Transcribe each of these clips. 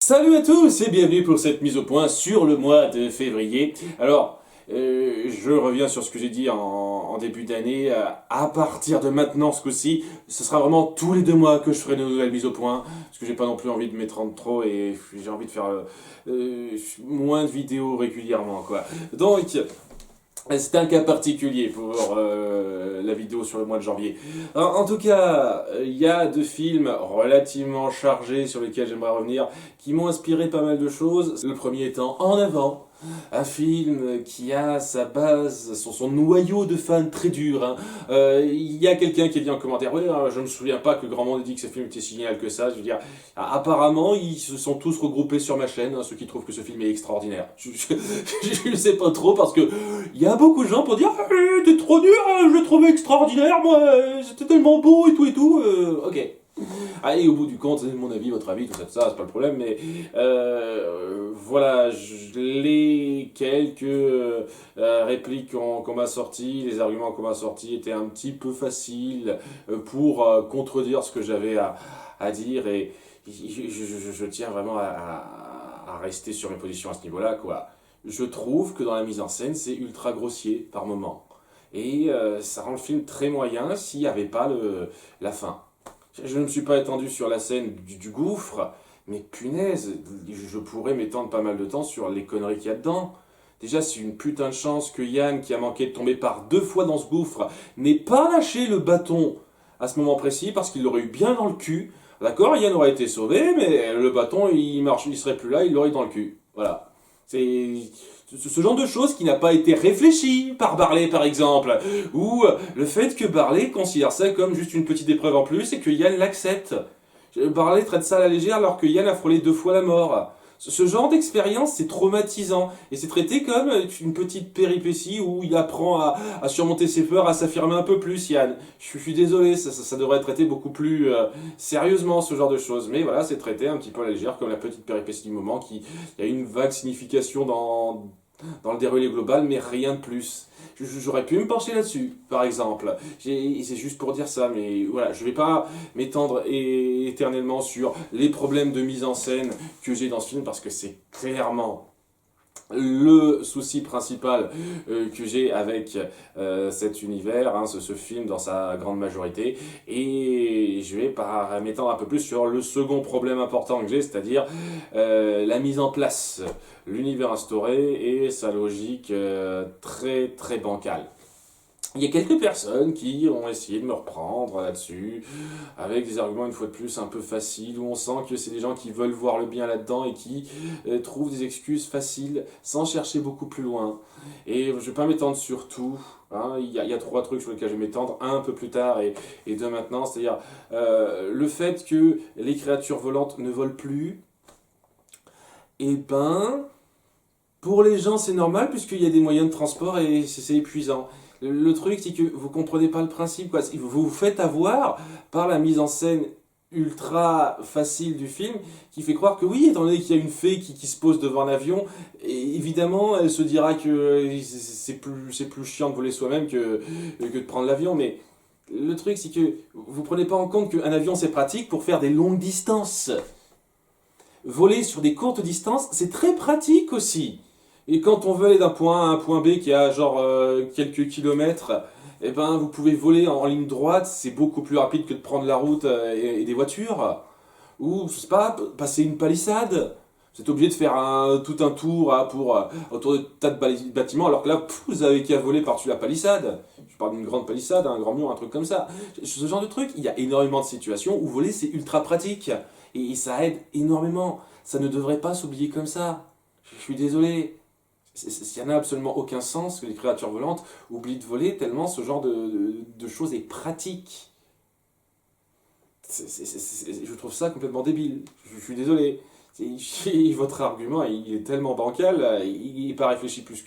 Salut à tous et bienvenue pour cette mise au point sur le mois de février. Alors, je reviens sur ce que j'ai dit en début d'année. À partir de maintenant, ce coup-ci, ce sera vraiment tous les 2 mois que je ferai de nouvelles mises au point. Parce que j'ai pas non plus envie de m'étendre trop et j'ai envie de faire moins de vidéos régulièrement, quoi. Donc, c'est un cas particulier pour la vidéo sur le mois de janvier. En tout cas, il y a 2 films relativement chargés sur lesquels j'aimerais revenir, qui m'ont inspiré pas mal de choses. Le premier étant En Avant, un film qui a sa base, son noyau de fans très dur. Hein. Il y a quelqu'un qui a dit en commentaire, oui, je me souviens pas que grand monde ait dit que ce film était si génial que ça. Je veux dire, apparemment, ils se sont tous regroupés sur ma chaîne, hein, ceux qui trouvent que ce film est extraordinaire. Je sais pas trop parce que il y a beaucoup de gens pour dire t'es trop dur, je le trouvais extraordinaire, moi, c'était tellement beau et tout et tout. Ok. Allez, au bout du compte, c'est mon avis, votre avis, tout ça, c'est pas le problème, mais voilà, les quelques répliques qu'on m'a sorties, les arguments qu'on m'a sortis étaient un petit peu faciles pour contredire ce que j'avais à dire, et je tiens vraiment à rester sur mes positions à ce niveau-là, quoi. Je trouve que dans la mise en scène, c'est ultra grossier par moment. Et ça rend le film très moyen s'il n'y avait pas la fin. Je ne me suis pas étendu sur la scène du gouffre, mais punaise, je pourrais m'étendre pas mal de temps sur les conneries qu'il y a dedans. Déjà, c'est une putain de chance que Yann, qui a manqué de tomber par 2 fois dans ce gouffre, n'ait pas lâché le bâton à ce moment précis, parce qu'il l'aurait eu bien dans le cul. D'accord, Yann aurait été sauvé, mais le bâton, il serait plus là, il l'aurait eu dans le cul. Voilà. C'est ce genre de choses qui n'a pas été réfléchi par Barley, par exemple. Ou le fait que Barley considère ça comme juste une petite épreuve en plus et que Yann l'accepte. Barley traite ça à la légère alors que Yann a frôlé 2 fois la mort. Ce genre d'expérience, c'est traumatisant. Et c'est traité comme une petite péripétie où il apprend à surmonter ses peurs, à s'affirmer un peu plus, Yann. Je suis désolé, ça devrait être traité beaucoup plus sérieusement, ce genre de choses. Mais voilà, c'est traité un petit peu à la légère, comme la petite péripétie du moment, qui il y a une vague signification dans le déroulé global, mais rien de plus. J'aurais pu me pencher là-dessus, par exemple. C'est juste pour dire ça, mais voilà, je vais pas m'étendre éternellement sur les problèmes de mise en scène que j'ai dans ce film, parce que c'est clairement le souci principal que j'ai avec cet univers, hein, ce film dans sa grande majorité, et je vais m'étendre un peu plus sur le second problème important que j'ai, c'est-à-dire la mise en place, l'univers instauré et sa logique très très bancale. Il y a quelques personnes qui ont essayé de me reprendre là-dessus, avec des arguments une fois de plus un peu faciles, où on sent que c'est des gens qui veulent voir le bien là-dedans et qui trouvent des excuses faciles sans chercher beaucoup plus loin. Et je ne vais pas m'étendre sur tout. Hein. Il y a 3 trucs sur lesquels je vais m'étendre, un peu plus tard et 2 maintenant, c'est-à-dire le fait que les créatures volantes ne volent plus, et ben, pour les gens c'est normal puisqu'il y a des moyens de transport et c'est épuisant. Le truc, c'est que vous comprenez pas le principe, quoi. Vous vous faites avoir par la mise en scène ultra facile du film, qui fait croire que oui, étant donné qu'il y a une fée qui se pose devant l'avion, évidemment, elle se dira que c'est plus chiant de voler soi-même que de prendre l'avion, mais le truc, c'est que vous prenez pas en compte qu'un avion, c'est pratique pour faire des longues distances. Voler sur des courtes distances, c'est très pratique aussi. Et quand on veut aller d'un point A à un point B qui a genre quelques kilomètres, eh ben vous pouvez voler en ligne droite, c'est beaucoup plus rapide que de prendre la route et des voitures. Ou, je sais pas, passer une palissade. Vous êtes obligé de faire tout un tour autour de tas de bâtiments, alors que là, vous avez qu'à voler par-dessus la palissade. Je parle d'une grande palissade, un grand mur, un truc comme ça. Ce genre de truc, il y a énormément de situations où voler c'est ultra pratique. Et ça aide énormément. Ça ne devrait pas s'oublier comme ça. Je suis désolé. Il n'y en a absolument aucun sens que les créatures volantes oublient de voler tellement ce genre de choses est pratique. Je trouve ça complètement débile. Je suis désolé. Votre argument, il est tellement bancal, il n'est pas réfléchi plus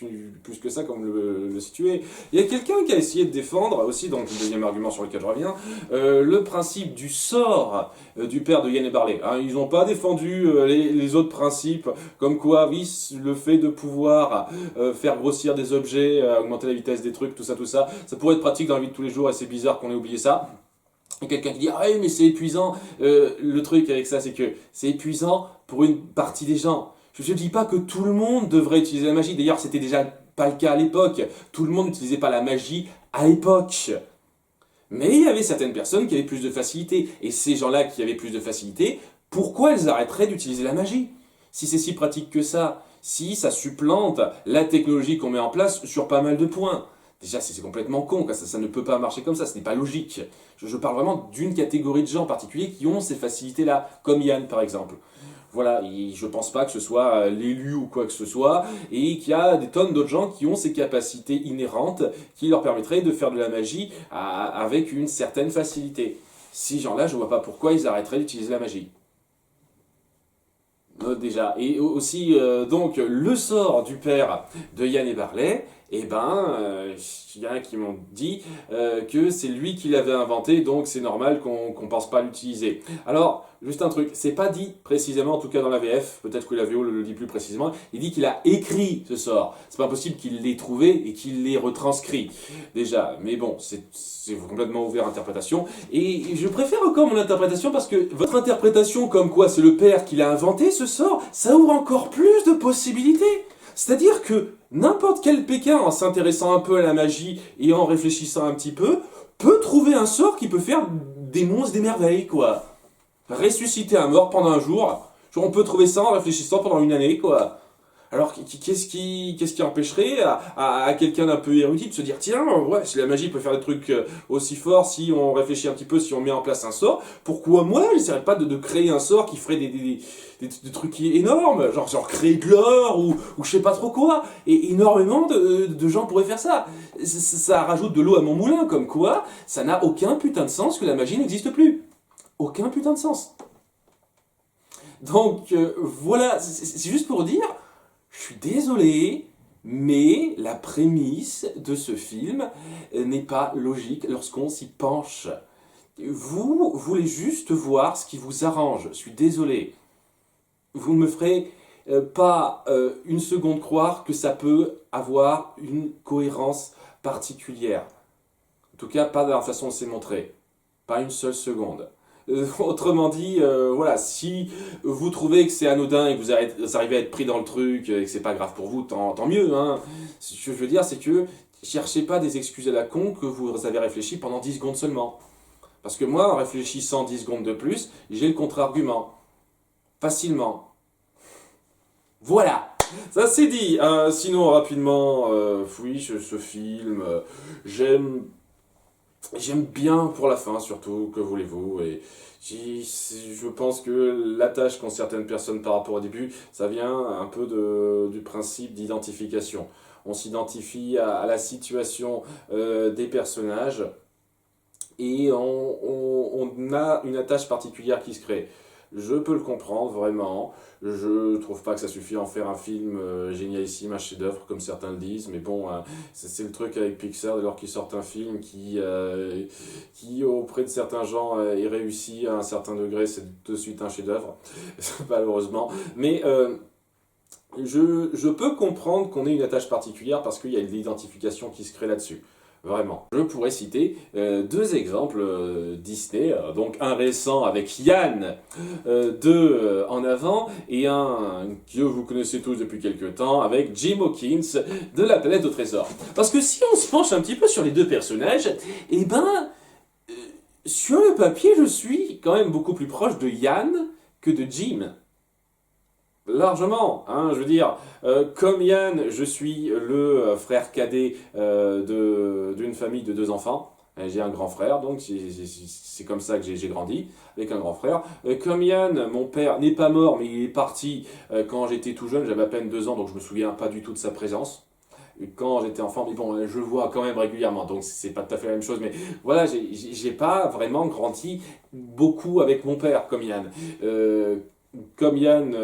que ça comme le situer. Il y a quelqu'un qui a essayé de défendre, aussi, donc le deuxième argument sur lequel je reviens, le principe du sort du père de Yann et Barley. Hein, ils n'ont pas défendu les autres principes, comme quoi, oui, le fait de pouvoir faire grossir des objets, augmenter la vitesse des trucs, tout ça, ça pourrait être pratique dans la vie de tous les jours et c'est bizarre qu'on ait oublié ça. Et quelqu'un qui dit ah oui mais c'est épuisant. Le truc avec ça c'est que c'est épuisant pour une partie des gens. Je ne dis pas que tout le monde devrait utiliser la magie. D'ailleurs c'était déjà pas le cas à l'époque. Tout le monde n'utilisait pas la magie à l'époque. Mais il y avait certaines personnes qui avaient plus de facilité. Et ces gens-là qui avaient plus de facilité, pourquoi elles arrêteraient d'utiliser la magie? Si c'est si pratique que ça, si ça supplante la technologie qu'on met en place sur pas mal de points. Déjà, c'est complètement con, ça ne peut pas marcher comme ça, ce n'est pas logique. Je parle vraiment d'une catégorie de gens particuliers qui ont ces facilités-là, comme Yann par exemple. Voilà, et je pense pas que ce soit l'élu ou quoi que ce soit, et qu'il y a des tonnes d'autres gens qui ont ces capacités inhérentes qui leur permettraient de faire de la magie avec une certaine facilité. Ces gens-là, je vois pas pourquoi ils arrêteraient d'utiliser la magie. Déjà. Et aussi, donc, le sort du père de Yann et Barley, eh ben, il y en a qui m'ont dit que c'est lui qui l'avait inventé, donc c'est normal qu'on pense pas l'utiliser. Alors, juste un truc, c'est pas dit précisément, en tout cas dans la VF, peut-être que la VO le dit plus précisément, il dit qu'il a écrit ce sort. C'est pas possible qu'il l'ait trouvé et qu'il l'ait retranscrit, déjà. Mais bon, c'est complètement ouvert à interprétation. Et je préfère encore mon interprétation parce que votre interprétation comme quoi c'est le père qui l'a inventé, ce sort, ça ouvre encore plus de possibilités. C'est-à-dire que n'importe quel Pékin, en s'intéressant un peu à la magie et en réfléchissant un petit peu, peut trouver un sort qui peut faire des monstres, des merveilles, quoi. Ressusciter un mort pendant un jour, on peut trouver ça en réfléchissant pendant une année, quoi. Alors, qu'est-ce qui empêcherait à quelqu'un d'un peu érudit de se dire tiens, ouais, si la magie peut faire des trucs aussi forts, si on réfléchit un petit peu, si on met en place un sort, pourquoi moi, j'essaierais pas de créer un sort qui ferait des trucs énormes, genre créer de l'or ou je sais pas trop quoi. Et énormément de gens pourraient faire ça. Ça rajoute de l'eau à mon moulin, comme quoi, ça n'a aucun putain de sens que la magie n'existe plus. Aucun putain de sens. Donc, voilà, c'est juste pour dire. Je suis désolé, mais la prémisse de ce film n'est pas logique lorsqu'on s'y penche. Vous voulez juste voir ce qui vous arrange. Je suis désolé. Vous ne me ferez pas une seconde croire que ça peut avoir une cohérence particulière. En tout cas, pas de la façon dont c'est montré. Pas une seule seconde. Autrement dit, voilà, si vous trouvez que c'est anodin et que vous arrivez à être pris dans le truc et que c'est pas grave pour vous, tant mieux. Hein. Ce que je veux dire, c'est que cherchez pas des excuses à la con que vous avez réfléchi pendant 10 secondes seulement. Parce que moi, en réfléchissant 10 secondes de plus, j'ai le contre-argument. Facilement. Voilà, ça c'est dit. Sinon, rapidement, oui, ce film, j'aime bien pour la fin, surtout, que voulez-vous. Et je pense que l'attache qu'ont certaines personnes par rapport au début, ça vient un peu du principe d'identification. On s'identifie à la situation des personnages et on a une attache particulière qui se crée. Je peux le comprendre vraiment. Je trouve pas que ça suffit à en faire un film génialissime, un chef-d'œuvre comme certains le disent, mais bon, c'est le truc avec Pixar, dès lors qu'ils sortent un film qui auprès de certains gens est réussi à un certain degré, c'est de suite un chef-d'œuvre, malheureusement. Mais je peux comprendre qu'on ait une attache particulière parce qu'il y a de l'identification qui se crée là-dessus. Vraiment. Je pourrais citer deux exemples Disney, donc un récent avec Yann, deux en avant, et un que vous connaissez tous depuis quelques temps avec Jim Hawkins de La Planète au Trésor. Parce que si on se penche un petit peu sur les deux personnages, eh ben, sur le papier, je suis quand même beaucoup plus proche de Yann que de Jim. Largement, hein, je veux dire, comme Yann, je suis le frère cadet d'une famille de 2 enfants. J'ai un grand frère, donc c'est comme ça que j'ai grandi, avec un grand frère. Comme Yann, mon père n'est pas mort, mais il est parti quand j'étais tout jeune, j'avais à peine 2 ans, donc je me souviens pas du tout de sa présence. Quand j'étais enfant, mais bon, je le vois quand même régulièrement, donc c'est pas tout à fait la même chose, mais voilà, j'ai pas vraiment grandi beaucoup avec mon père, comme Yann. Comme Yann,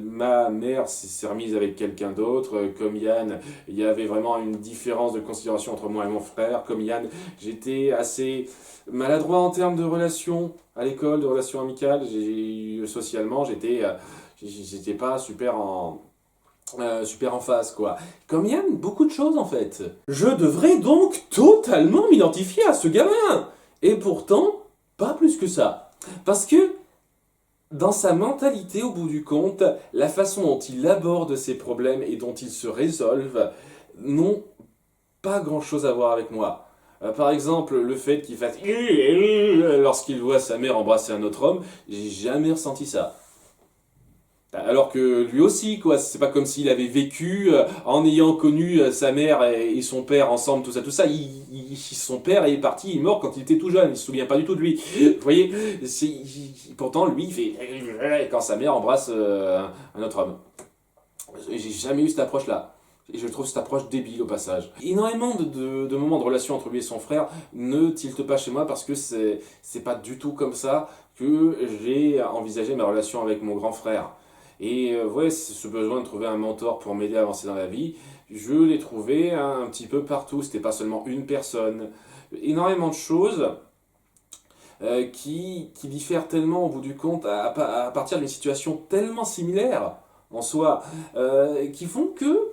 ma mère s'est remise avec quelqu'un d'autre. Comme Yann, il y avait vraiment une différence de considération entre moi et mon frère. Comme Yann, j'étais assez maladroit en termes de relations à l'école, de relations amicales. Socialement, j'étais pas super en phase, quoi. Comme Yann, beaucoup de choses en fait. Je devrais donc totalement m'identifier à ce gamin. Et pourtant, Pas plus que ça. Parce que dans sa mentalité, au bout du compte, la façon dont il aborde ses problèmes et dont ils se résolvent n'ont pas grand-chose à voir avec moi. Par exemple, le fait qu'il fasse lorsqu'il voit sa mère embrasser un autre homme, j'ai jamais ressenti ça. Alors que lui aussi, quoi, c'est pas comme s'il avait vécu en ayant connu sa mère et son père ensemble, tout ça. Son père est parti, il est mort quand il était tout jeune, il se souvient pas du tout de lui. Vous voyez, pourtant lui, il fait quand sa mère embrasse un autre homme. J'ai jamais eu cette approche-là. Et je trouve cette approche débile au passage. Énormément de moments de relation entre lui et son frère ne tiltent pas chez moi parce que c'est pas du tout comme ça que j'ai envisagé ma relation avec mon grand frère. Et ouais, ce besoin de trouver un mentor pour m'aider à avancer dans la vie, je l'ai trouvé un petit peu partout. C'était pas seulement une personne. Énormément de choses qui diffèrent tellement au bout du compte à partir d'une situation tellement similaire en soi, qui font que,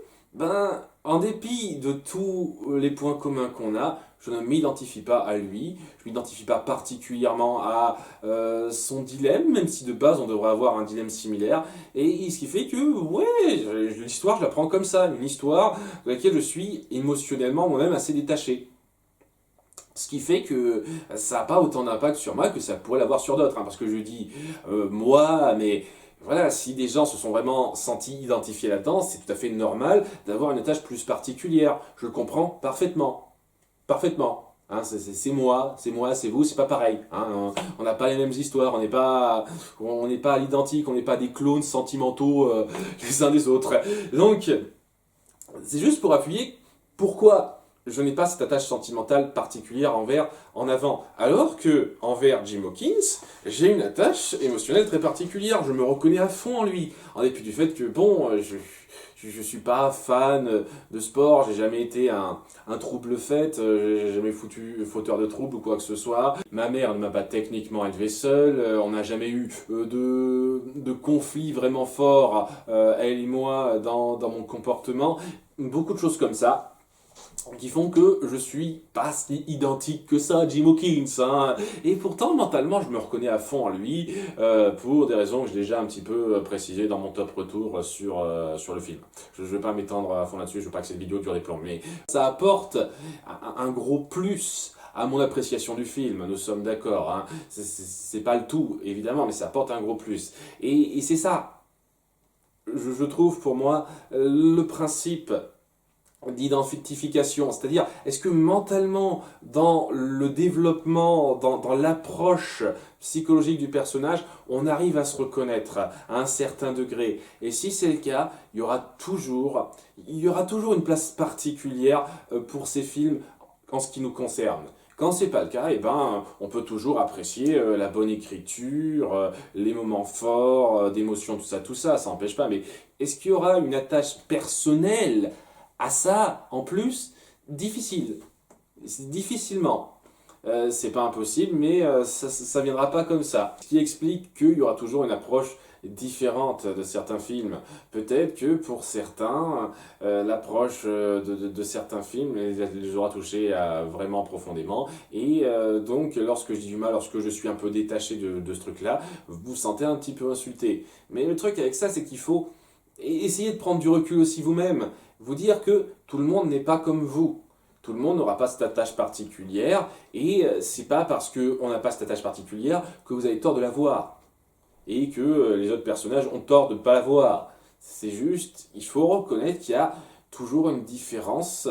en dépit de tous les points communs qu'on a, je ne m'identifie pas à lui, je ne m'identifie pas particulièrement à son dilemme, même si de base on devrait avoir un dilemme similaire, et ce qui fait que, ouais, l'histoire je la prends comme ça, une histoire de laquelle je suis émotionnellement moi-même assez détaché. Ce qui fait que ça n'a pas autant d'impact sur moi que ça pourrait l'avoir sur d'autres, hein, parce que je dis moi, mais voilà, si des gens se sont vraiment sentis identifiés là-dedans, c'est tout à fait normal d'avoir une tâche plus particulière. Je le comprends parfaitement. Parfaitement. Hein, c'est vous, c'est pas pareil. Hein, on n'a pas les mêmes histoires, on n'est pas à l'identique, on n'est pas des clones sentimentaux les uns des autres. Donc, c'est juste pour appuyer pourquoi je n'ai pas cette attache sentimentale particulière en avant. Alors que, envers Jim Hawkins, j'ai une attache émotionnelle très particulière. Je me reconnais à fond en lui. En dépit du fait que, bon, je suis pas fan de sport, j'ai jamais été un trouble fait, j'ai jamais foutu fauteur de trouble ou quoi que ce soit. Ma mère ne m'a pas techniquement élevé seul, on n'a jamais eu de conflit vraiment fort, elle et moi, dans mon comportement. Beaucoup de choses comme ça qui font que je suis pas si identique que ça à Jim Hawkins, hein. Et pourtant, mentalement, je me reconnais à fond en lui, pour des raisons que j'ai déjà un petit peu précisées dans mon top retour sur le film. Je ne vais pas m'étendre à fond là-dessus, je veux pas que cette vidéo dure des plombs, mais ça apporte un gros plus à mon appréciation du film, nous sommes d'accord, hein. C'est pas le tout, évidemment, mais ça apporte un gros plus. Et c'est ça, je trouve pour moi, le principe d'identification, c'est-à-dire est-ce que mentalement dans le développement, dans l'approche psychologique du personnage, on arrive à se reconnaître à un certain degré, et si c'est le cas, il y aura toujours une place particulière pour ces films en ce qui nous concerne. Quand c'est pas le cas, on peut toujours apprécier la bonne écriture, les moments forts, d'émotions, tout ça n'empêche pas, mais est-ce qu'il y aura une attache personnelle à ça, en plus, difficile. Difficilement. C'est pas impossible, mais ça viendra pas comme ça. Ce qui explique qu'il y aura toujours une approche différente de certains films. Peut-être que pour certains, l'approche de certains films les aura touchés vraiment profondément. Et donc, lorsque je dis du mal, lorsque je suis un peu détaché de ce truc-là, vous vous sentez un petit peu insulté. Mais le truc avec ça, c'est qu'il faut essayer de prendre du recul aussi vous-même. Vous dire que tout le monde n'est pas comme vous. Tout le monde n'aura pas cette attache particulière, et c'est pas parce qu'on n'a pas cette attache particulière que vous avez tort de la voir, et que les autres personnages ont tort de ne pas la voir. C'est juste, il faut reconnaître qu'il y a toujours une différence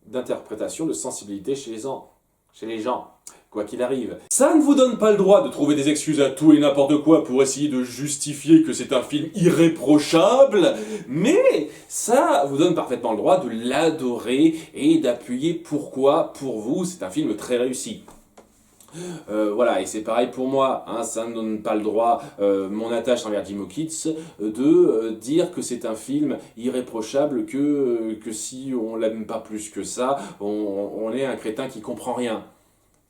d'interprétation, de sensibilité chez les gens. Quoi qu'il arrive. Ça ne vous donne pas le droit de trouver des excuses à tout et n'importe quoi pour essayer de justifier que c'est un film irréprochable, mais ça vous donne parfaitement le droit de l'adorer et d'appuyer pourquoi, pour vous, c'est un film très réussi. Voilà, et c'est pareil pour moi, hein, ça ne donne pas le droit, mon attache envers Jim Hawkins, de dire que c'est un film irréprochable, que si on l'aime pas plus que ça, on est un crétin qui comprend rien.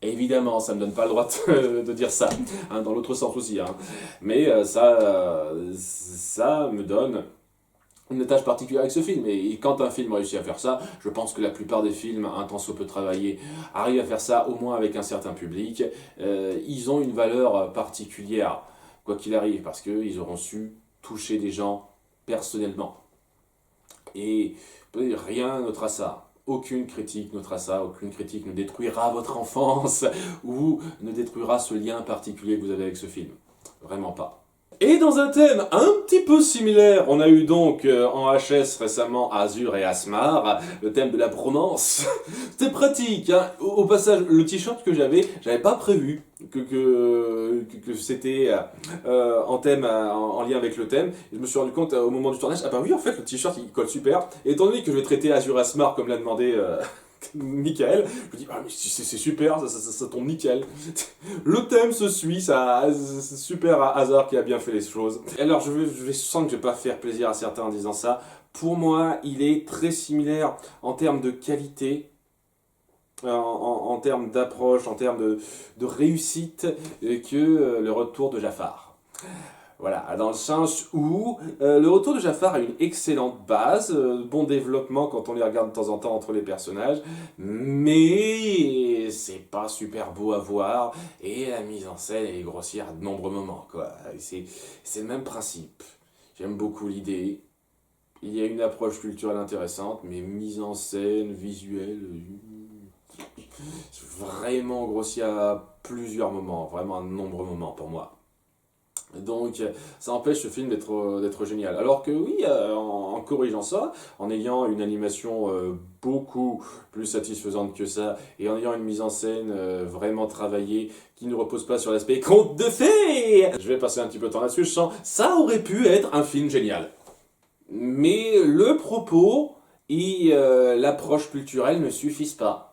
Évidemment, ça ne me donne pas le droit de dire ça, hein, dans l'autre sens aussi, hein. Mais ça me donne une tâche particulière avec ce film. Et quand un film réussit à faire ça, je pense que la plupart des films, un tant soit peu travaillés, arrivent à faire ça au moins avec un certain public. Ils ont une valeur particulière, quoi qu'il arrive, parce qu'ils auront su toucher des gens personnellement. Et rien n'ôtera ça. Aucune critique n'ôtera ça, aucune critique ne détruira votre enfance ou ne détruira ce lien particulier que vous avez avec ce film. Vraiment pas. Et dans un thème un petit peu similaire, on a eu donc en HS récemment Azur et Asmar, le thème de la bromance. C'était pratique, hein. Au passage, le t-shirt que j'avais pas prévu que c'était en thème, en lien avec le thème. Et je me suis rendu compte au moment du tournage, ah bah oui, en fait, le t-shirt il colle super. Et étant donné que je vais traiter Azur et Asmar comme l'a demandé Michael, je me dis, ah mais c'est super, ça tombe nickel. Le thème se suit, c'est super hasard qui a bien fait les choses. Et alors je sens que je vais pas faire plaisir à certains en disant ça. Pour moi, il est très similaire en termes de qualité, en termes d'approche, en termes de réussite que le retour de Jafar. Voilà, dans le sens où le retour de Jafar a une excellente base, bon développement quand on les regarde de temps en temps entre les personnages, mais c'est pas super beau à voir, et la mise en scène est grossière à de nombreux moments, quoi. C'est le même principe. J'aime beaucoup l'idée. Il y a une approche culturelle intéressante, mais mise en scène, visuelle, vraiment grossier à plusieurs moments, vraiment à de nombreux moments pour moi. Donc ça empêche ce film d'être génial. Alors que oui, en corrigeant ça, en ayant une animation beaucoup plus satisfaisante que ça, et en ayant une mise en scène vraiment travaillée, qui ne repose pas sur l'aspect conte de fées, je vais passer un petit peu de temps là-dessus, je sens, ça aurait pu être un film génial. Mais le propos et l'approche culturelle ne suffisent pas.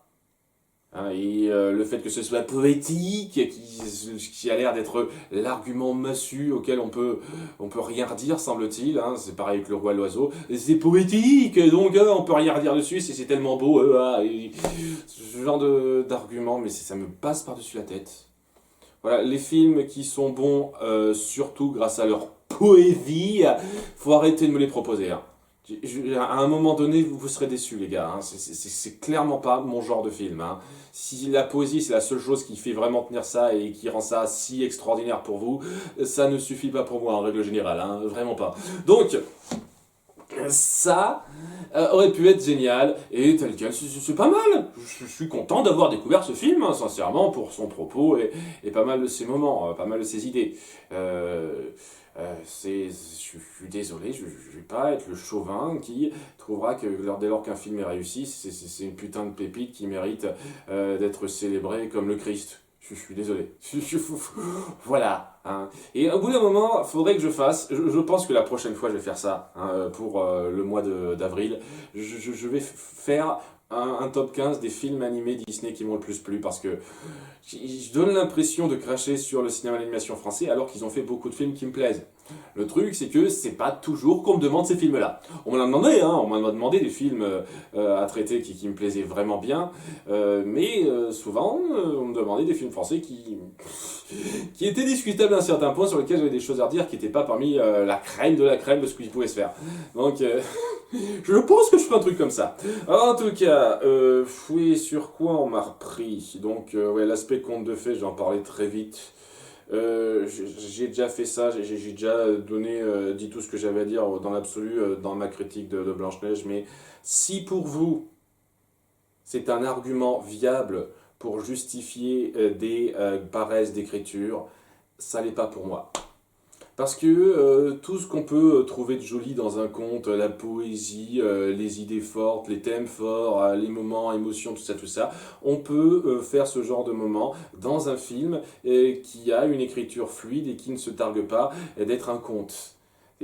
Hein, et le fait que ce soit poétique, qui a l'air d'être l'argument massu auquel on peut rien redire, semble-t-il. Hein, c'est pareil avec le roi et l'oiseau. C'est poétique, donc on peut rien redire dessus, c'est tellement beau. Ce genre d'argument, mais ça me passe par-dessus la tête. Voilà, les films qui sont bons, surtout grâce à leur poésie, faut arrêter de me les proposer. Hein. À un moment donné, vous serez déçus, les gars. Hein. C'est clairement pas mon genre de film. Hein. Si la poésie, c'est la seule chose qui fait vraiment tenir ça et qui rend ça si extraordinaire pour vous, ça ne suffit pas pour moi, en règle générale. Hein. Vraiment pas. Donc, ça aurait pu être génial, et tel quel, c'est pas mal. Je suis content d'avoir découvert ce film, hein, sincèrement, pour son propos et pas mal de ses moments, pas mal de ses idées. Je suis désolé, je vais pas être le chauvin qui trouvera que dès lors qu'un film est réussi, c'est une putain de pépite qui mérite d'être célébrée comme le Christ. Je suis désolé. Voilà. Hein. Et au bout d'un moment, il faudrait que je fasse. Je pense que la prochaine fois, je vais faire ça hein, pour le mois d'avril. Je vais faire un top 15 des films animés Disney qui m'ont le plus plu parce que je donne l'impression de cracher sur le cinéma d'animation français alors qu'ils ont fait beaucoup de films qui me plaisent. Le truc, c'est que c'est pas toujours qu'on me demande ces films-là. On m'en a demandé, hein, on m'a demandé des films à traiter qui me plaisaient vraiment bien, mais souvent, on me demandait des films français qui étaient discutables à un certain point, sur lesquels j'avais des choses à redire qui n'étaient pas parmi la crème de ce qui pouvait se faire. Donc, je pense que je ferai un truc comme ça. Alors, en tout cas, oui, sur quoi on m'a repris? Donc, ouais, l'aspect conte de fées, j'en parlais très vite. J'ai déjà fait ça, j'ai déjà dit tout ce que j'avais à dire dans l'absolu dans ma critique de Blanche-Neige, mais si pour vous c'est un argument viable pour justifier des paresses d'écriture, ça l'est pas pour moi. Parce que tout ce qu'on peut trouver de joli dans un conte, la poésie, les idées fortes, les thèmes forts, les moments, émotions, tout ça, on peut faire ce genre de moment dans un film qui a une écriture fluide et qui ne se targue pas d'être un conte.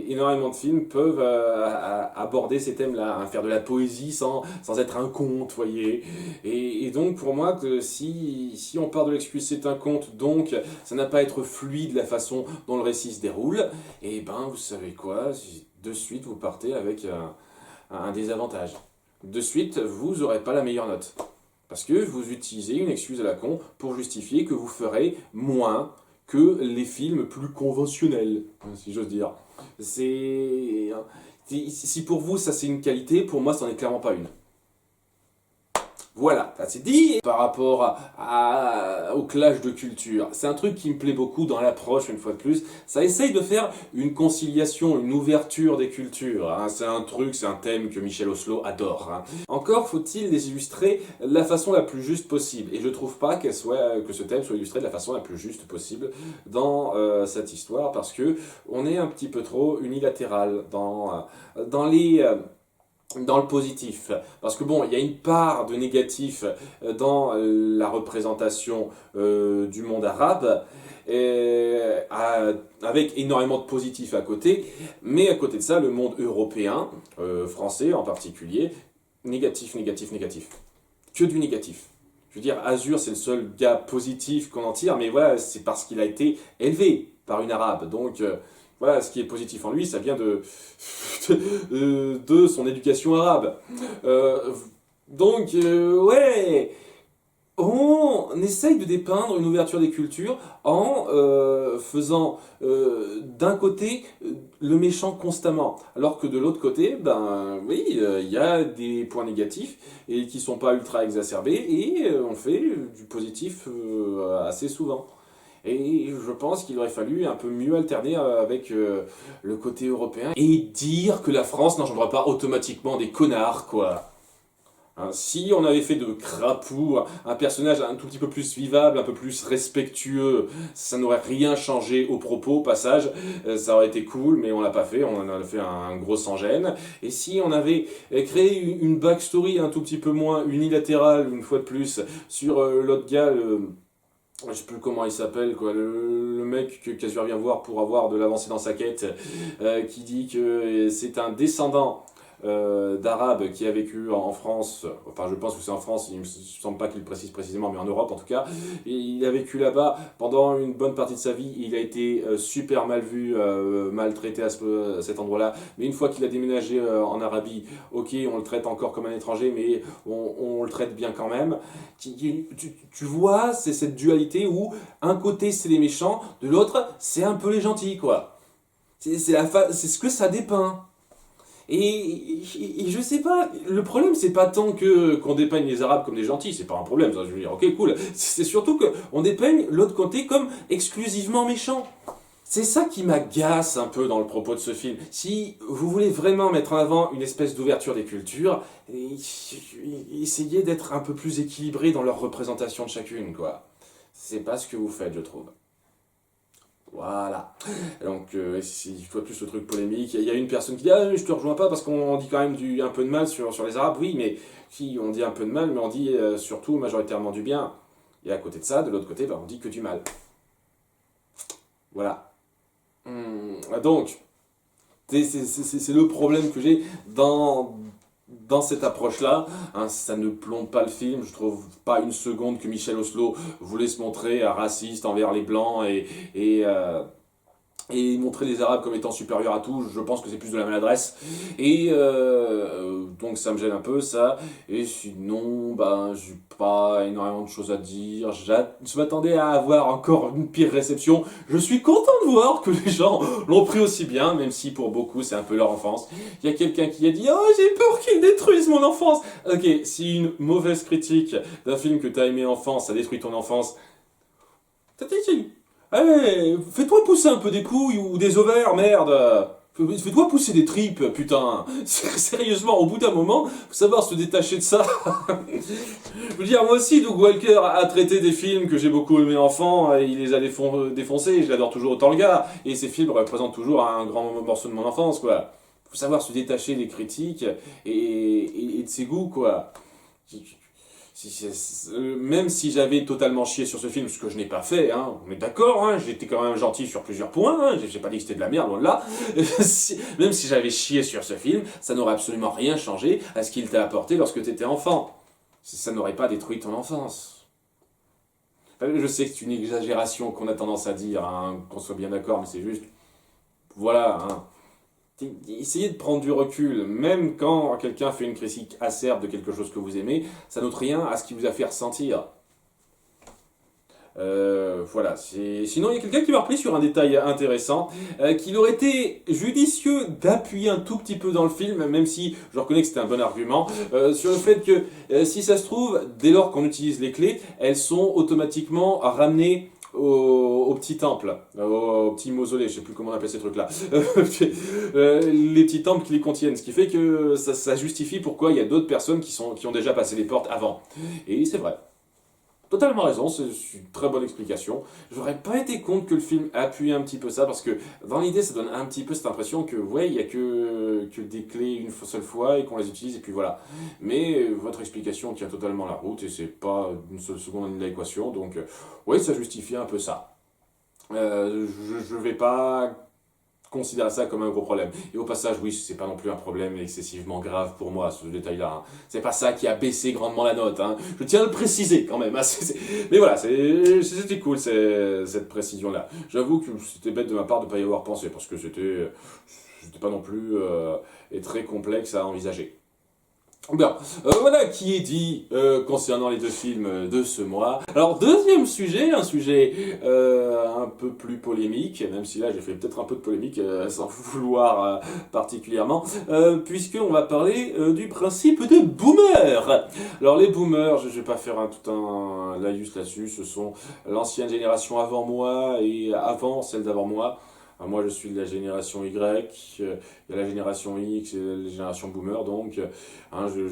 Énormément de films peuvent aborder ces thèmes-là, hein, faire de la poésie sans être un conte, voyez. Et donc pour moi, si on part de l'excuse c'est un conte, donc ça n'a pas à être fluide la façon dont le récit se déroule, et ben vous savez quoi, de suite vous partez avec un désavantage. De suite, vous n'aurez pas la meilleure note. Parce que vous utilisez une excuse à la con pour justifier que vous ferez moins que les films plus conventionnels, si j'ose dire. Si pour vous ça c'est une qualité, pour moi ça n'en est clairement pas une. Voilà, ça c'est dit. Par rapport au clash de culture, c'est un truc qui me plaît beaucoup dans l'approche, une fois de plus. Ça essaye de faire une conciliation, une ouverture des cultures. Hein. C'est un thème que Michel Oslo adore. Hein. Encore faut-il les illustrer de la façon la plus juste possible. Et je trouve pas que ce thème soit illustré de la façon la plus juste possible dans cette histoire, parce que on est un petit peu trop unilatéral dans le positif. Parce que bon, il y a une part de négatif dans la représentation du monde arabe, avec énormément de positif à côté, mais à côté de ça, le monde européen, français en particulier, négatif, négatif, négatif. Que du négatif. Je veux dire, Azur, c'est le seul gars positif qu'on en tire, mais voilà, c'est parce qu'il a été élevé par une arabe. Donc, voilà, ce qui est positif en lui, ça vient de son éducation arabe. Ouais, on essaye de dépeindre une ouverture des cultures en faisant d'un côté le méchant constamment, alors que de l'autre côté, ben oui, il y a des points négatifs et qui sont pas ultra exacerbés, et on fait du positif assez souvent. Et je pense qu'il aurait fallu un peu mieux alterner avec le côté européen et dire que la France n'engendra pas automatiquement des connards, quoi. Hein, si on avait fait de Crapou un personnage un tout petit peu plus vivable, un peu plus respectueux, ça n'aurait rien changé au propos, au passage, ça aurait été cool, mais on l'a pas fait, on en a fait un gros sans-gêne. Et si on avait créé une backstory un tout petit peu moins unilatérale, une fois de plus, sur l'autre gars, je sais plus comment il s'appelle, quoi, le mec que Kazur vient voir pour avoir de l'avancée dans sa quête, qui dit que c'est un descendant d'Arabes qui a vécu en France, enfin je pense que c'est en France, il me semble pas qu'il le précise précisément, mais en Europe en tout cas, et il a vécu là-bas pendant une bonne partie de sa vie, il a été super mal vu, maltraité à cet endroit-là, mais une fois qu'il a déménagé en Arabie, ok, on le traite encore comme un étranger, mais on le traite bien quand même. Tu vois, c'est cette dualité où un côté c'est les méchants, de l'autre c'est un peu les gentils, quoi. C'est ce que ça dépeint. Et je sais pas, le problème c'est pas tant qu'on dépeigne les Arabes comme des gentils, c'est pas un problème, ça, je veux dire, ok cool, c'est surtout qu'on dépeigne l'autre côté comme exclusivement méchant. C'est ça qui m'agace un peu dans le propos de ce film. Si vous voulez vraiment mettre en avant une espèce d'ouverture des cultures, essayez d'être un peu plus équilibré dans leur représentation de chacune, quoi. C'est pas ce que vous faites, je trouve. Voilà. Donc, une fois plus le truc polémique. Il y a une personne qui dit ah, je te rejoins pas parce qu'on dit quand même un peu de mal sur les Arabes. Oui, mais si on dit un peu de mal, mais on dit surtout majoritairement du bien. Et à côté de ça, de l'autre côté, on dit que du mal. Voilà. Donc, c'est le problème que j'ai dans cette approche-là. Hein, ça ne plombe pas le film. Je trouve pas une seconde que Michel Oslo voulait se montrer raciste envers les Blancs et montrer les Arabes comme étant supérieurs à tout. Je pense que c'est plus de la maladresse. Et donc ça me gêne un peu, ça. Et sinon, j'ai pas énormément de choses à dire. Je m'attendais à avoir encore une pire réception. Je suis content de voir que les gens l'ont pris aussi bien, même si pour beaucoup c'est un peu leur enfance. Il y a quelqu'un qui a dit « Oh, j'ai peur qu'ils détruisent mon enfance !» Ok, si une mauvaise critique d'un film que t'as aimé enfant, ça détruit ton enfance, t'as dit allez, fais-toi pousser un peu des couilles ou des ovaires, merde. Fais-toi pousser des tripes, putain. Sérieusement, au bout d'un moment, faut savoir se détacher de ça. Je veux dire, moi aussi, Doug Walker a traité des films que j'ai beaucoup aimés enfant, et il les a défoncés, je l'adore toujours autant le gars, et ces films représentent toujours un grand morceau de mon enfance, quoi. Faut savoir se détacher des critiques et de ses goûts, quoi. Même si j'avais totalement chié sur ce film, ce que je n'ai pas fait, hein, on est d'accord, hein, j'étais quand même gentil sur plusieurs points, hein, j'ai pas dit que c'était de la merde, loin de là. Même si j'avais chié sur ce film, ça n'aurait absolument rien changé à ce qu'il t'a apporté lorsque tu étais enfant. Ça n'aurait pas détruit ton enfance. Je sais que c'est une exagération qu'on a tendance à dire, hein, qu'on soit bien d'accord, mais c'est juste... Voilà, hein. Essayez de prendre du recul, même quand quelqu'un fait une critique acerbe de quelque chose que vous aimez, ça n'ôte rien à ce qui vous a fait ressentir. Voilà. Sinon, il y a quelqu'un qui m'a rappelé sur un détail intéressant, qu'il aurait été judicieux d'appuyer un tout petit peu dans le film, même si je reconnais que c'était un bon argument, sur le fait que, si ça se trouve, dès lors qu'on utilise les clés, elles sont automatiquement ramenées au petit temple, au petit mausolée, je sais plus comment on appelle ces trucs-là, les petits temples qui les contiennent, ce qui fait que ça justifie pourquoi il y a d'autres personnes qui ont déjà passé les portes avant. Et c'est vrai. Totalement raison, c'est une très bonne explication. J'aurais pas été contre que le film appuie un petit peu ça, parce que dans l'idée, ça donne un petit peu cette impression que, ouais, il y a que des clés une seule fois et qu'on les utilise, et puis voilà. Mais votre explication tient totalement la route, et c'est pas une seule seconde de l'équation, donc, ouais, ça justifie un peu ça. Je vais pas considérer ça comme un gros problème. Et au passage, oui, c'est pas non plus un problème excessivement grave pour moi, ce détail-là. Hein. C'est pas ça qui a baissé grandement la note. Hein. Je tiens à le préciser quand même. Hein. Mais voilà, c'était cool cette précision-là. J'avoue que c'était bête de ma part de pas y avoir pensé, parce que c'était pas non plus très complexe à envisager. Bien, voilà qui est dit concernant les deux films de ce mois. Alors, deuxième sujet, un sujet un peu plus polémique, même si là j'ai fait peut-être un peu de polémique sans vouloir particulièrement, puisqu'on va parler du principe de boomer. Alors, les boomers, je vais pas faire tout un laïus là-dessus, ce sont l'ancienne génération avant moi et avant celle d'avant moi. Moi, je suis de la génération Y, il y a la génération X et la génération Boomer, donc hein, je ne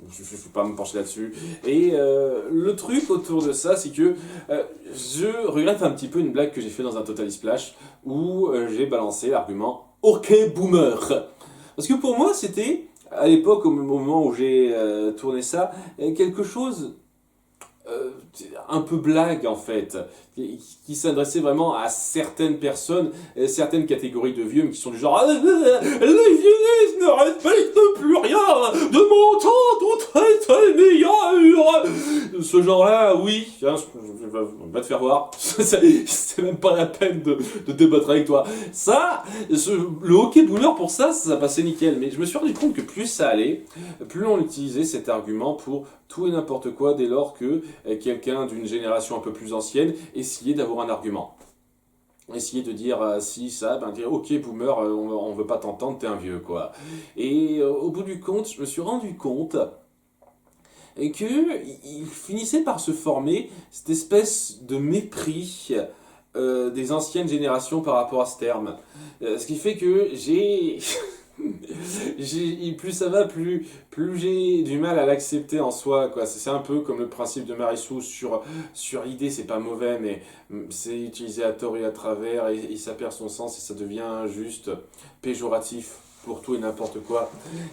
vais pas me pencher là-dessus. Et le truc autour de ça, c'est que je regrette un petit peu une blague que j'ai fait dans un Total Splash, où j'ai balancé l'argument « Ok, Boomer ». Parce que pour moi, c'était, à l'époque, au moment où j'ai tourné ça, quelque chose un peu blague en fait, qui s'adressait vraiment à certaines personnes, certaines catégories de vieux, mais qui sont du genre la jeunesse ne respecte plus rien de mon temps, tout est meilleur. Ce genre-là, oui, hein, va te faire voir. C'est même pas la peine de débattre avec toi. Ça, le hockey boomer pour ça passait nickel. Mais je me suis rendu compte que plus ça allait, plus on utilisait cet argument pour tout et n'importe quoi dès lors que quelqu'un d'une génération un peu plus ancienne essayait d'avoir un argument. Essayer de dire si ça, dire ok boomer, on veut pas t'entendre, t'es un vieux quoi. Et au bout du compte, je me suis rendu compte que il finissait par se former cette espèce de mépris des anciennes générations par rapport à ce terme. Ce qui fait que plus ça va, plus j'ai du mal à l'accepter en soi, quoi. C'est un peu comme le principe de Marissou sur l'idée, c'est pas mauvais, mais c'est utilisé à tort et à travers, et ça perd son sens, et ça devient juste péjoratif pour tout et n'importe quoi.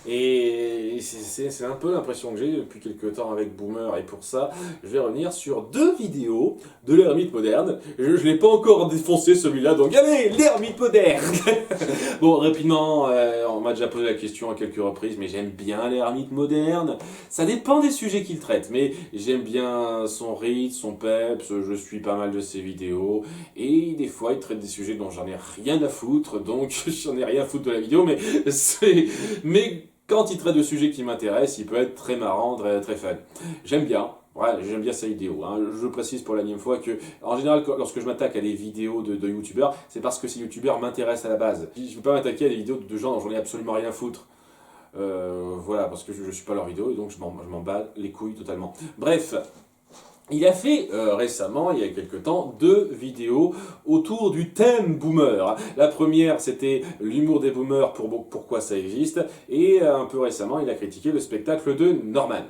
Et c'est un peu l'impression que j'ai depuis quelques temps avec Boomer, et pour ça, je vais revenir sur deux vidéos de l'ermite moderne. Je l'ai pas encore défoncé celui-là, donc allez, l'ermite moderne. Bon, rapidement, on m'a déjà posé la question à quelques reprises, mais j'aime bien l'ermite moderne. Ça dépend des sujets qu'il traite, mais j'aime bien son rythme, son peps, je suis pas mal de ses vidéos, et des fois il traite des sujets dont j'en ai rien à foutre, donc j'en ai rien à foutre de la vidéo, mais quand il traite de sujets qui m'intéressent, il peut être très marrant, très, très fun. J'aime bien. Ouais, j'aime bien sa vidéo. Hein. Je précise pour la énième fois que, en général, lorsque je m'attaque à des vidéos de youtubeurs, c'est parce que ces youtubeurs m'intéressent à la base. Je ne veux pas m'attaquer à des vidéos de gens dont j'en ai absolument rien à foutre. Voilà, parce que je ne suis pas leur vidéo et donc je m'en bats les couilles totalement. Bref. Il a fait récemment, il y a quelques temps, deux vidéos autour du thème boomer. La première, c'était l'humour des boomers, pourquoi ça existe, et un peu récemment, il a critiqué le spectacle de Norman.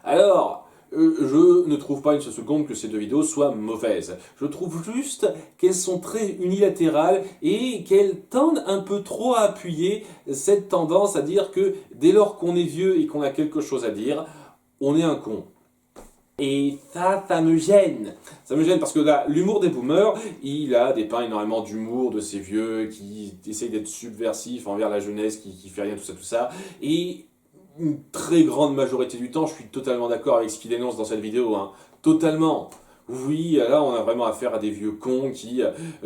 Alors, je ne trouve pas une seule seconde que ces deux vidéos soient mauvaises. Je trouve juste qu'elles sont très unilatérales et qu'elles tendent un peu trop à appuyer cette tendance à dire que dès lors qu'on est vieux et qu'on a quelque chose à dire, on est un con. Et ça me gêne. Ça me gêne parce que là, l'humour des boomers, il a dépeint énormément d'humour de ces vieux qui essayent d'être subversifs envers la jeunesse, qui fait rien, tout ça. Et une très grande majorité du temps, je suis totalement d'accord avec ce qu'il dénonce dans cette vidéo. Hein. Totalement. Oui, là on a vraiment affaire à des vieux cons qui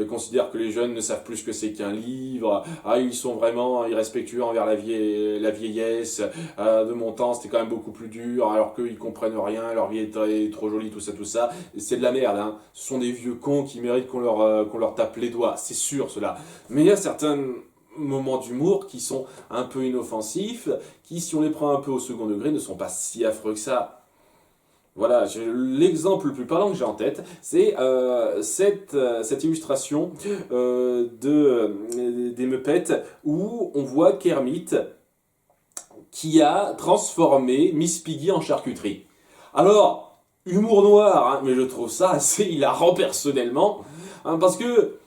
considèrent que les jeunes ne savent plus ce que c'est qu'un livre. Ah, ils sont vraiment irrespectueux envers la vieillesse. De mon temps, c'était quand même beaucoup plus dur, alors qu'eux ils comprennent rien, leur vie est trop jolie, tout ça, tout ça. C'est de la merde, hein. Ce sont des vieux cons qui méritent qu'on leur tape les doigts, c'est sûr cela. Mais il y a certains moments d'humour qui sont un peu inoffensifs, qui si on les prend un peu au second degré ne sont pas si affreux que ça. Voilà, l'exemple le plus parlant que j'ai en tête, c'est cette illustration des Muppets où on voit Kermit qui a transformé Miss Piggy en charcuterie. Alors, humour noir, hein, mais je trouve ça assez hilarant personnellement, hein, parce que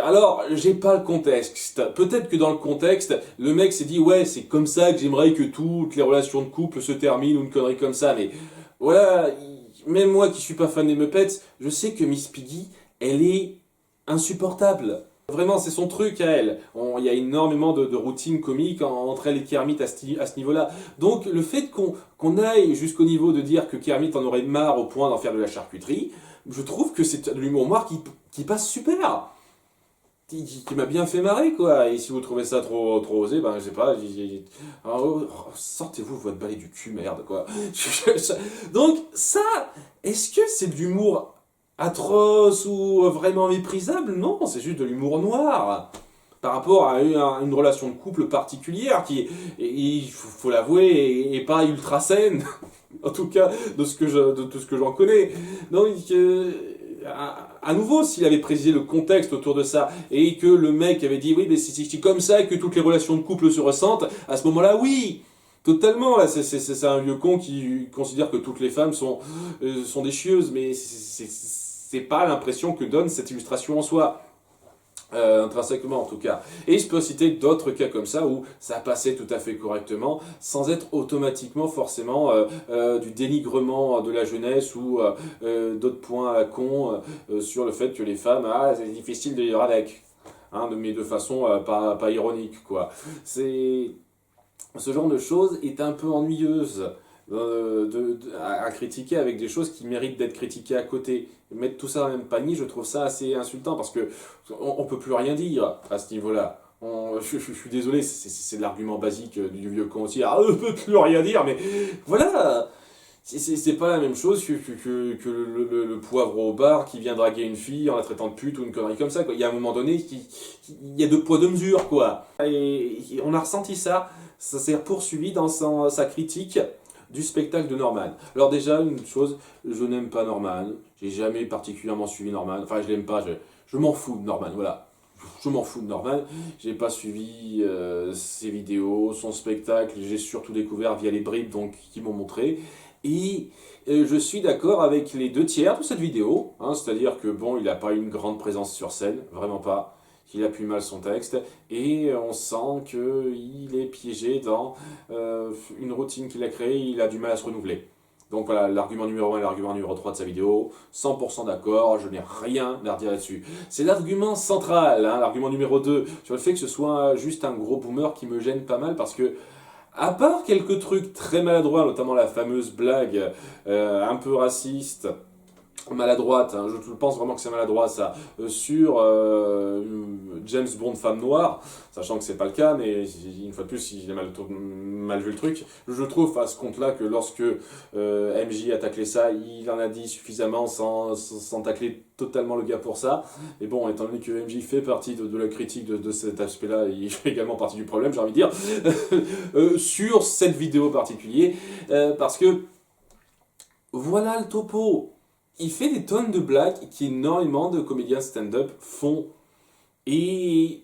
alors, j'ai pas le contexte. Peut-être que dans le contexte, le mec s'est dit ouais, c'est comme ça que j'aimerais que toutes les relations de couple se terminent ou une connerie comme ça. Mais voilà, même moi qui suis pas fan des Muppets, je sais que Miss Piggy, elle est insupportable. Vraiment, c'est son truc à elle. Il y a énormément de routines comiques entre elle et Kermit à ce niveau-là. Donc, le fait qu'on aille jusqu'au niveau de dire que Kermit en aurait marre au point d'en faire de la charcuterie, je trouve que c'est de l'humour noir qui passe super. Qui m'a bien fait marrer, quoi. Et si vous trouvez ça trop osé, ben, je sais pas, sortez-vous votre balai du cul, merde, quoi. Donc, ça, est-ce que c'est de l'humour atroce ou vraiment méprisable? Non, c'est juste de l'humour noir. Par rapport à une relation de couple particulière qui, il faut l'avouer, est pas ultra saine. En tout cas, de tout ce que j'en connais. Donc, à nouveau, s'il avait précisé le contexte autour de ça et que le mec avait dit oui, mais c'est comme ça que toutes les relations de couple se ressentent, à ce moment-là, oui, totalement. Là, c'est un vieux con qui considère que toutes les femmes sont des chieuses, mais c'est pas l'impression que donne cette illustration en soi. Intrinsèquement en tout cas. Et je peux citer d'autres cas comme ça où ça passait tout à fait correctement sans être automatiquement forcément du dénigrement de la jeunesse ou d'autres points à la con sur le fait que les femmes, c'est difficile de vivre avec. Hein, mais de façon pas ironique quoi. Ce genre de choses est un peu ennuyeuse à critiquer avec des choses qui méritent d'être critiquées à côté. Mettre tout ça dans le même panier, je trouve ça assez insultant parce que on peut plus rien dire à ce niveau-là. Je suis désolé, c'est de l'argument basique du vieux con aussi. Ah, on peut plus rien dire, mais voilà, c'est pas la même chose que le poivre au bar qui vient draguer une fille en la traitant de pute ou une connerie comme ça, quoi. Il y a un moment donné, il y a deux poids deux mesures, quoi. Et on a ressenti ça, ça s'est poursuivi dans sa critique du spectacle de Norman. Alors déjà, une chose, je n'aime pas Norman, j'ai jamais particulièrement suivi Norman, enfin je l'aime pas, je m'en fous de Norman, voilà. Je m'en fous de Norman, j'ai pas suivi ses vidéos, son spectacle, j'ai surtout découvert via les bribes donc, qui m'ont montré. Et je suis d'accord avec les deux tiers de cette vidéo, hein, c'est-à-dire que bon, il n'a pas une grande présence sur scène, vraiment pas, qu'il appuie mal son texte, et on sent qu'il est piégé dans une routine qu'il a créée, il a du mal à se renouveler. Donc voilà, l'argument numéro 1 et l'argument numéro 3 de sa vidéo, 100% d'accord, je n'ai rien à redire là-dessus. C'est l'argument central, hein, l'argument numéro 2, sur le fait que ce soit juste un gros boomer qui me gêne pas mal parce que à part quelques trucs très maladroits, notamment la fameuse blague un peu raciste, maladroite, hein, je pense vraiment que c'est maladroit ça, sur James Bond femme noire, sachant que c'est pas le cas, mais une fois de plus, il a mal vu le truc. Je trouve à ce compte-là que lorsque MJ a taclé ça, il en a dit suffisamment sans tacler totalement le gars pour ça. Et bon, étant donné que MJ fait partie de la critique de cet aspect-là, il fait également partie du problème, j'ai envie de dire, sur cette vidéo particulière, parce que voilà le topo. Il fait des tonnes de blagues qu'énormément de comédiens stand-up font. Et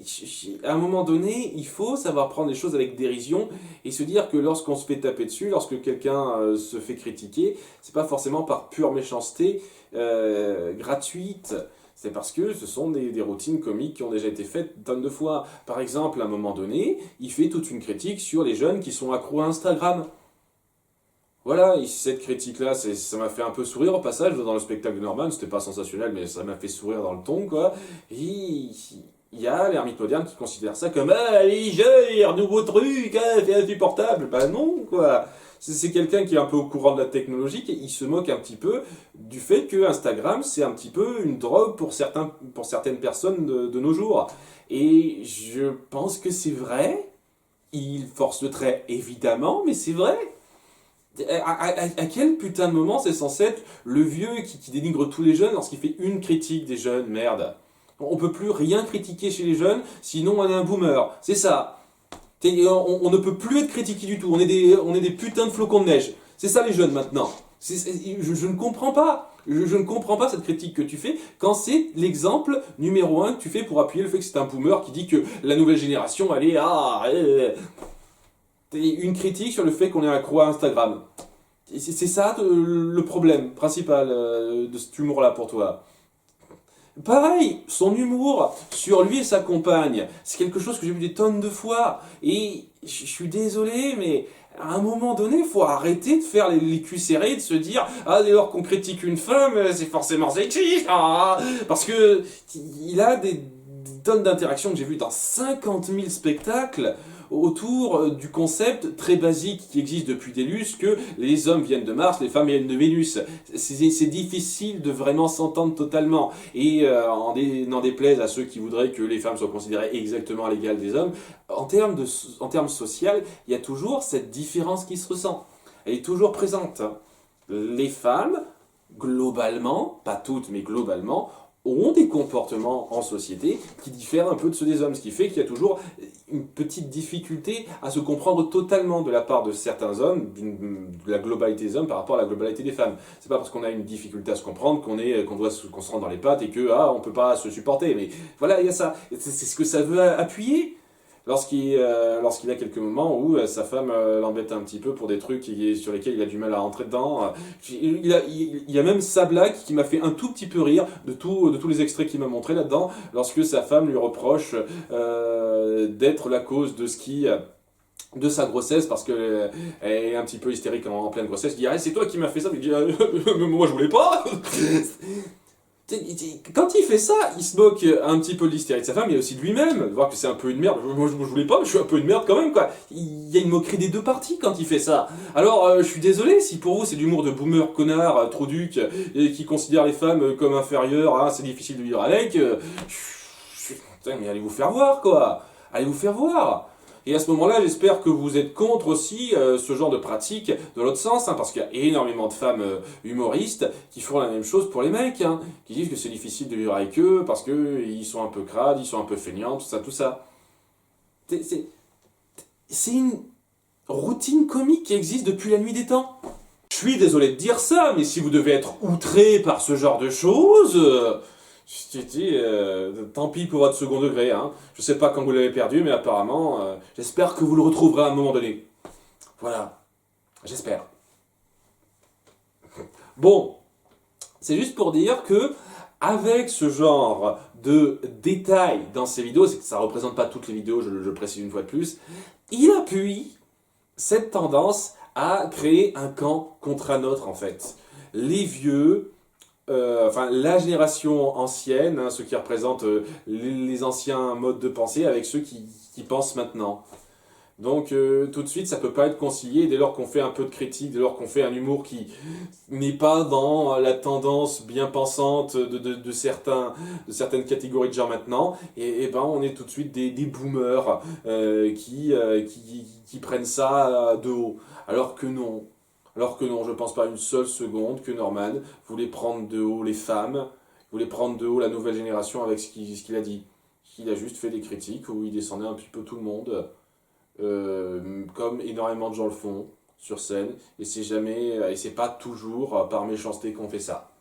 à un moment donné, il faut savoir prendre les choses avec dérision et se dire que lorsqu'on se fait taper dessus, lorsque quelqu'un se fait critiquer, c'est pas forcément par pure méchanceté gratuite. C'est parce que ce sont des routines comiques qui ont déjà été faites tonnes de fois. Par exemple, à un moment donné, il fait toute une critique sur les jeunes qui sont accros à Instagram. Voilà, et cette critique-là, ça m'a fait un peu sourire au passage dans le spectacle de Norman, c'était pas sensationnel, mais ça m'a fait sourire dans le ton, quoi. Et il y a l'ermite moderne qui considère ça comme « Ah, légère, nouveau truc, c'est insupportable !» Bah non, quoi. C'est quelqu'un qui est un peu au courant de la technologie et il se moque un petit peu du fait que Instagram, c'est un petit peu une drogue pour certaines personnes de nos jours. Et je pense que c'est vrai. Il force le trait, évidemment, mais c'est vrai. À quel putain de moment c'est censé être le vieux qui dénigre tous les jeunes lorsqu'il fait une critique des jeunes? Merde. On peut plus rien critiquer chez les jeunes, sinon on est un boomer. C'est ça. On ne peut plus être critiqué du tout. On est des putains de flocons de neige. C'est ça les jeunes maintenant. Je ne comprends pas. Je ne comprends pas cette critique que tu fais quand c'est l'exemple numéro un que tu fais pour appuyer le fait que c'est un boomer qui dit que la nouvelle génération, elle est... une critique sur le fait qu'on est accro à Instagram. C'est ça le problème principal de cet humour-là pour toi. Pareil, son humour sur lui et sa compagne, c'est quelque chose que j'ai vu des tonnes de fois. Et je suis désolé, mais à un moment donné, il faut arrêter de faire les culs serrés, de se dire ah, dès lors qu'on critique une femme, c'est forcément sexiste. Parce que il a des tonnes d'interactions que j'ai vues dans 50 000 spectacles autour du concept très basique qui existe depuis des lustres que les hommes viennent de Mars, les femmes viennent de Vénus. C'est difficile de vraiment s'entendre totalement. Et n'en déplaise à ceux qui voudraient que les femmes soient considérées exactement à l'égal des hommes, en termes social, il y a toujours cette différence qui se ressent. Elle est toujours présente. Les femmes, globalement, pas toutes, mais globalement, ont des comportements en société qui diffèrent un peu de ceux des hommes, ce qui fait qu'il y a toujours une petite difficulté à se comprendre totalement de la part de certains hommes, de la globalité des hommes par rapport à la globalité des femmes. C'est pas parce qu'on a une difficulté à se comprendre qu'on se rend dans les pattes et que on peut pas se supporter. Mais voilà, il y a ça. C'est ce que ça veut appuyer. Lorsqu'il a quelques moments où sa femme l'embête un petit peu pour des trucs sur lesquels il a du mal à rentrer dedans. Il y a même sa blague qui m'a fait un tout petit peu rire de tous les extraits qu'il m'a montré là-dedans, lorsque sa femme lui reproche d'être la cause de sa grossesse parce qu'elle est un petit peu hystérique en pleine grossesse. Il dit c'est toi qui m'as fait ça. Il dit moi je voulais pas. Quand il fait ça, il se moque un petit peu de l'hystérie de sa femme, mais aussi de lui-même, de voir que c'est un peu une merde. Moi, je voulais pas, mais je suis un peu une merde quand même, quoi. Il y a une moquerie des deux parties quand il fait ça. Alors, je suis désolé, si pour vous c'est de l'humour de boomer, connard, trou-duc, et qui considère les femmes comme inférieures, c'est difficile de vivre avec, putain, mais allez vous faire voir, quoi. Allez vous faire voir. Et à ce moment-là, j'espère que vous êtes contre aussi ce genre de pratique de l'autre sens, parce qu'il y a énormément de femmes humoristes qui font la même chose pour les mecs, qui disent que c'est difficile de vivre avec eux parce qu'ils sont un peu crades, ils sont un peu feignants, tout ça, tout ça. C'est une routine comique qui existe depuis la nuit des temps. Je suis désolé de dire ça, mais si vous devez être outré par ce genre de choses... Je te dis, tant pis pour votre second degré. Je sais pas quand vous l'avez perdu, mais apparemment, j'espère que vous le retrouverez à un moment donné. Voilà, j'espère. Bon, c'est juste pour dire que, avec ce genre de détails dans ces vidéos, c'est que ça représente pas toutes les vidéos, je le précise une fois de plus, il appuie cette tendance à créer un camp contre un autre, en fait. Les vieux... la génération ancienne, ceux qui représentent les anciens modes de pensée avec ceux qui pensent maintenant. Donc tout de suite, ça peut pas être concilié dès lors qu'on fait un peu de critique, dès lors qu'on fait un humour qui n'est pas dans la tendance bien pensante de certaines catégories de gens maintenant, et ben on est tout de suite des boomers qui prennent ça de haut. Alors que non. Alors que non, je ne pense pas une seule seconde que Norman voulait prendre de haut les femmes, voulait prendre de haut la nouvelle génération avec ce qu'il a dit. Il a juste fait des critiques où il descendait un petit peu tout le monde, comme énormément de gens le font sur scène, et c'est pas toujours par méchanceté qu'on fait ça.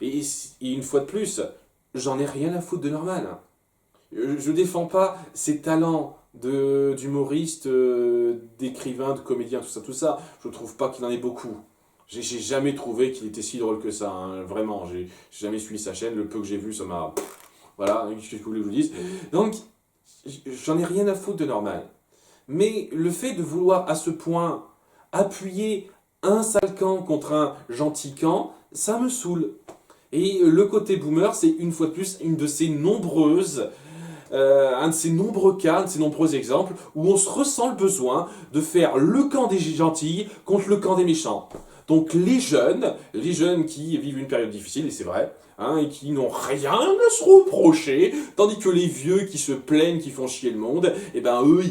Et une fois de plus, j'en ai rien à foutre de Norman. Je défends pas ses talents d'humoriste, d'écrivain, de comédien, tout ça. Je trouve pas qu'il en ait beaucoup. J'ai jamais trouvé qu'il était si drôle que ça, vraiment. J'ai jamais suivi sa chaîne, le peu que j'ai vu, ça m'a... Voilà, qu'est-ce que vous voulez que je vous dise. Donc, j'en ai rien à foutre de Norman. Mais le fait de vouloir à ce point appuyer un sale camp contre un gentil camp, ça me saoule. Et le côté boomer, c'est une fois de plus une de ces nombreuses un de ces nombreux cas, un de ces nombreux exemples où on se ressent le besoin de faire le camp des gentils contre le camp des méchants. Donc les jeunes qui vivent une période difficile, et c'est vrai, hein, et qui n'ont rien à se reprocher, tandis que les vieux qui se plaignent, qui font chier le monde, et ben eux,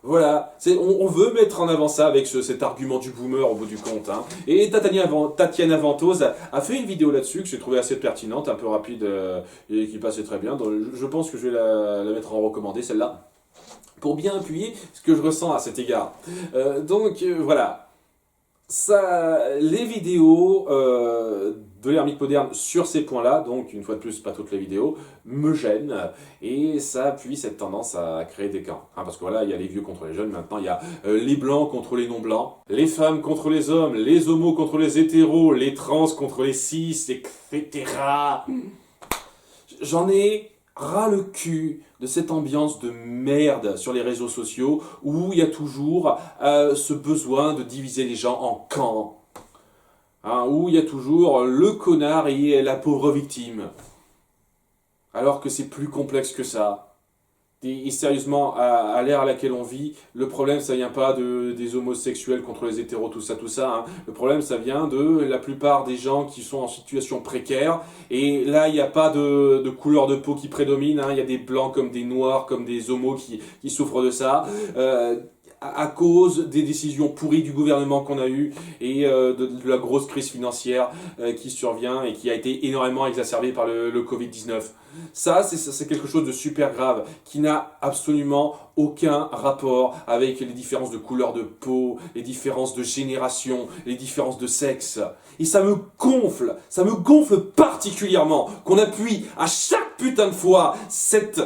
voilà, on veut mettre en avant ça avec cet argument du boomer au bout du compte. Hein. Et Tatiana Ventose a fait une vidéo là-dessus que j'ai trouvé assez pertinente, un peu rapide et qui passait très bien. Donc, je pense que je vais la mettre en recommandé, celle-là, pour bien appuyer ce que je ressens à cet égard. Voilà. Ça, les vidéos de l'ermite moderne sur ces points-là, donc une fois de plus, pas toutes les vidéos, me gênent et ça appuie cette tendance à créer des camps. Hein, parce que voilà, il y a les vieux contre les jeunes, maintenant il y a les blancs contre les non-blancs, les femmes contre les hommes, les homos contre les hétéros, les trans contre les cis, etc. J'en ai ras le cul de cette ambiance de merde sur les réseaux sociaux où il y a toujours ce besoin de diviser les gens en camps. Hein, où il y a toujours le connard et la pauvre victime. Alors que c'est plus complexe que ça. Et sérieusement, à l'ère à laquelle on vit, le problème, ça vient pas des homosexuels contre les hétéros, tout ça. Hein. Le problème, ça vient de la plupart des gens qui sont en situation précaire. Et là, il n'y a pas de couleur de peau qui prédomine. Hein. Il y a des blancs comme des noirs, comme des homos qui souffrent de ça. À cause des décisions pourries du gouvernement qu'on a eues et de la grosse crise financière qui survient et qui a été énormément exacerbée par le Covid-19. Ça, c'est quelque chose de super grave qui n'a absolument aucun rapport avec les différences de couleur de peau, les différences de génération, les différences de sexe. Et ça me gonfle particulièrement qu'on appuie à chaque putain de fois cette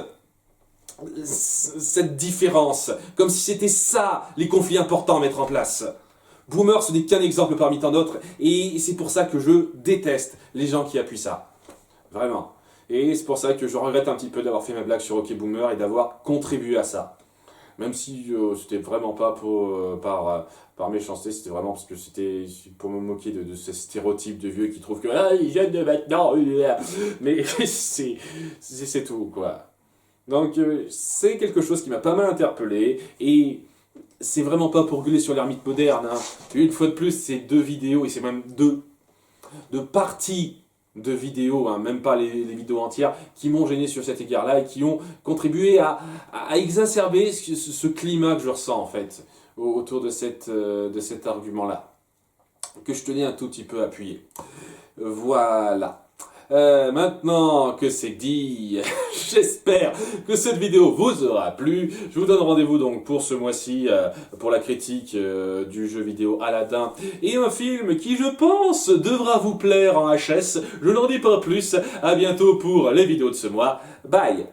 différence, comme si c'était ça les conflits importants à mettre en place. Boomer, ce n'est qu'un exemple parmi tant d'autres, et c'est pour ça que je déteste les gens qui appuient ça. Vraiment. Et c'est pour ça que je regrette un petit peu d'avoir fait ma blague sur OK Boomer et d'avoir contribué à ça. Même si c'était vraiment pas par méchanceté, c'était vraiment parce que c'était pour me moquer de ce stéréotype de vieux qui trouvent que les jeunes de maintenant, mais c'est tout, quoi. Donc c'est quelque chose qui m'a pas mal interpellé et c'est vraiment pas pour gueuler sur l'ermite moderne. Hein. Une fois de plus, c'est deux vidéos et c'est même deux parties de vidéos, hein, même pas les vidéos entières, qui m'ont gêné sur cet égard-là et qui ont contribué à exacerber ce climat que je ressens en fait autour de cet argument-là, que je tenais un tout petit peu appuyé. Voilà. Maintenant que c'est dit, j'espère que cette vidéo vous aura plu. Je vous donne rendez-vous donc pour ce mois-ci, pour la critique du jeu vidéo Aladdin. Et un film qui, je pense, devra vous plaire en HS. Je n'en dis pas plus. À bientôt pour les vidéos de ce mois. Bye!